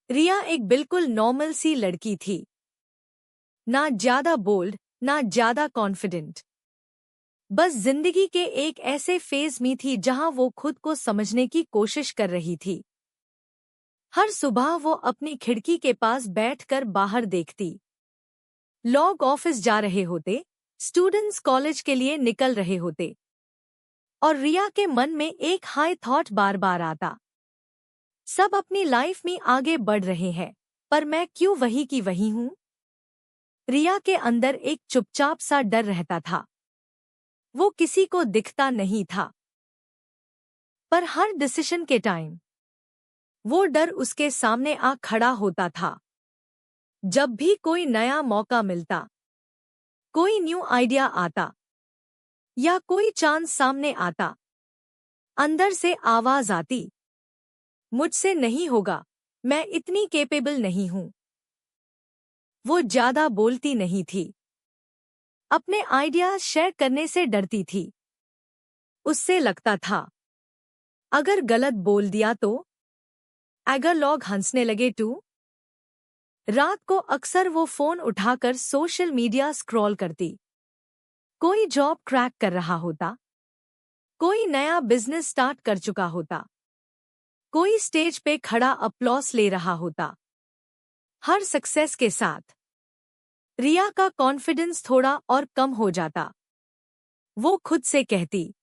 रिया एक बिल्कुल नॉर्मल सी लड़की थी। ना ज्यादा बोल्ड, ना ज्यादा कॉन्फिडेंट। बस जिंदगी के एक ऐसे फेज में थी जहां वो खुद को समझने की कोशिश कर रही थी। हर सुबह वो अपनी खिड़की के पास बैठकर बाहर देखती। लोग ऑफिस जा रहे होते, स्टूडेंट्स कॉलेज के लिए निकल रहे होते, और रिया के मन में एक हाई थॉट बार बार आता। सब अपनी लाइफ में आगे बढ़ रहे हैं, पर मैं क्यों वही की वही हूं? रिया के अंदर एक चुपचाप सा डर रहता था। वो किसी को दिखता नहीं था, पर हर डिसीजन के टाइम वो डर उसके सामने आ खड़ा होता था। जब भी कोई नया मौका मिलता, कोई न्यू आइडिया आता, या कोई चांस सामने आता, अंदर से आवाज आती, मुझसे नहीं होगा, मैं इतनी कैपेबल नहीं हूं। वो ज्यादा बोलती नहीं थी, अपने आइडियाज शेयर करने से डरती थी। उससे लगता था, अगर गलत बोल दिया तो, अगर लोग हंसने लगे तो। रात को अक्सर वो फोन उठाकर सोशल मीडिया स्क्रॉल करती। कोई जॉब क्रैक कर रहा होता, कोई नया बिजनेस स्टार्ट कर चुका होता, कोई स्टेज पे खड़ा अपलॉस ले रहा होता। हर सक्सेस के साथ रिया का कॉन्फिडेंस थोड़ा और कम हो जाता। वो खुद से कहती,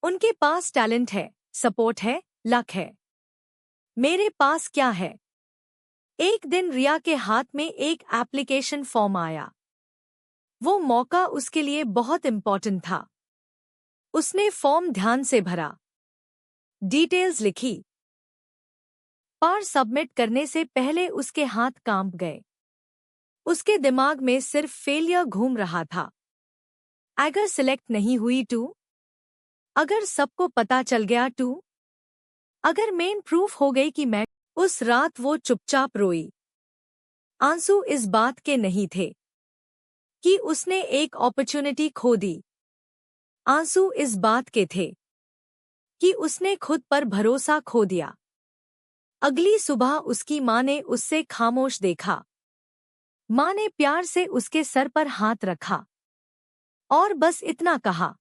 उनके पास टैलेंट है, सपोर्ट है, लक है, मेरे पास क्या है? एक दिन रिया के हाथ में एक एप्लीकेशन फॉर्म आया। वो मौका उसके लिए बहुत इम्पोर्टेंट था। उसने फॉर्म ध्यान से भरा, डिटेल्स लिखी, पर सबमिट करने से पहले उसके हाथ कांप गए। उसके दिमाग में सिर्फ फेलियर घूम रहा था। अगर सिलेक्ट नहीं हुई तो, अगर सबको पता चल गया तो, अगर मेन प्रूफ हो गई कि मैं। उस रात वो चुपचाप रोई। आंसू इस बात के नहीं थे कि उसने एक अपॉर्चुनिटी खो दी। आंसू इस बात के थे कि उसने खुद पर भरोसा खो दिया। अगली सुबह उसकी माँ ने उससे खामोश देखा। माँ ने प्यार से उसके सर पर हाथ रखा और बस इतना कहा,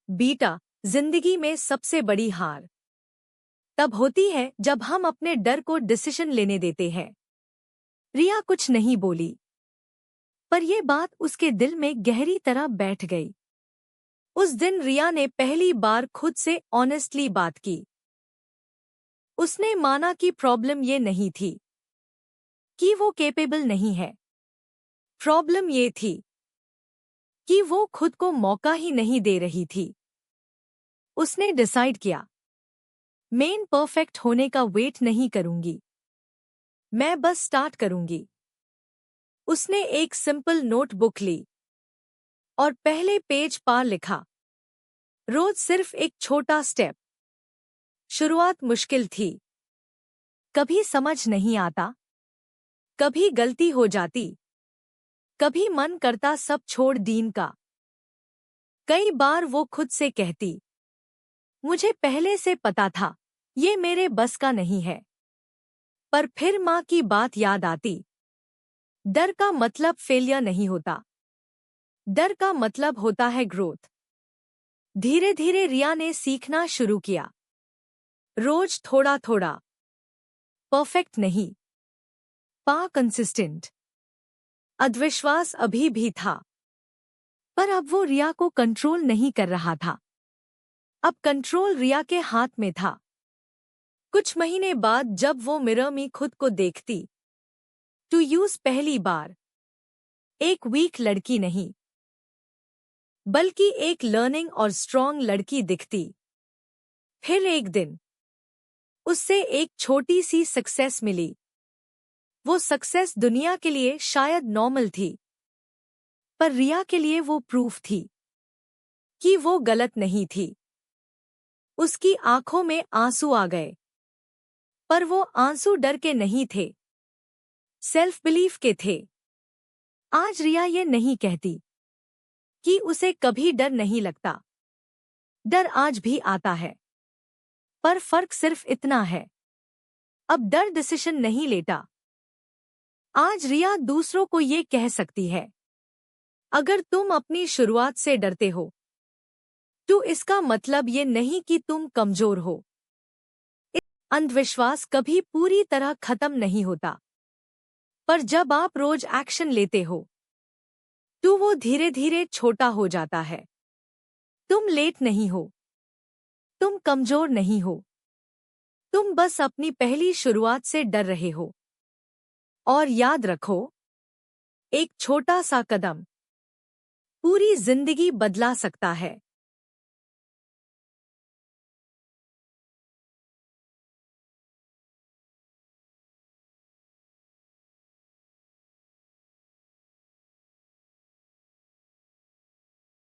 बेटा, जिंदगी में सबसे बड़ी हार तब होती है जब हम अपने डर को डिसीजन लेने देते हैं। रिया कुछ नहीं बोली, पर यह बात उसके दिल में गहरी तरह बैठ गई। उस दिन रिया ने पहली बार खुद से ऑनेस्टली बात की। उसने माना कि प्रॉब्लम ये नहीं थी कि वो कैपेबल नहीं है। प्रॉब्लम ये थी कि वो खुद को मौका ही नहीं दे रही थी। उसने डिसाइड किया, मैं परफेक्ट होने का वेट नहीं करूंगी, मैं बस स्टार्ट करूंगी। उसने एक सिंपल नोटबुक ली और पहले पेज पर लिखा, रोज सिर्फ एक छोटा स्टेप। शुरुआत मुश्किल थी, कभी समझ नहीं आता, कभी गलती हो जाती, कभी मन करता सब छोड़ दीन का। कई बार वो खुद से कहती, मुझे पहले से पता था ये मेरे बस का नहीं है। पर फिर माँ की बात याद आती, डर का मतलब फेलियर नहीं होता, डर का मतलब होता है ग्रोथ। धीरे धीरे रिया ने सीखना शुरू किया, रोज थोड़ा थोड़ा, परफेक्ट नहीं, पा कंसिस्टेंट। अविश्वास अभी भी था, पर अब वो रिया को कंट्रोल नहीं कर रहा था। अब कंट्रोल रिया के हाथ में था। कुछ महीने बाद जब वो मिरर में खुद को देखती, टू यूज पहली बार एक वीक लड़की नहीं, बल्कि एक लर्निंग और स्ट्रॉन्ग लड़की दिखती। फिर एक दिन उससे एक छोटी सी सक्सेस मिली। वो सक्सेस दुनिया के लिए शायद नॉर्मल थी, पर रिया के लिए वो प्रूफ थी कि वो गलत नहीं थी। उसकी आंखों में आंसू आ गए, पर वो आंसू डर के नहीं थे, सेल्फ बिलीफ के थे। आज रिया ये नहीं कहती कि उसे कभी डर नहीं लगता। डर आज भी आता है, पर फर्क सिर्फ इतना है अब डर डिसीजन नहीं लेता। आज रिया दूसरों को ये कह सकती है, अगर तुम अपनी शुरुआत से डरते हो तो इसका मतलब ये नहीं कि तुम कमजोर हो। अंधविश्वास कभी पूरी तरह खत्म नहीं होता, पर जब आप रोज एक्शन लेते हो तो वो धीरे धीरे छोटा हो जाता है। तुम लेट नहीं हो, तुम कमजोर नहीं हो, तुम बस अपनी पहली शुरुआत से डर रहे हो। और याद रखो, एक छोटा सा कदम पूरी जिंदगी बदला सकता है।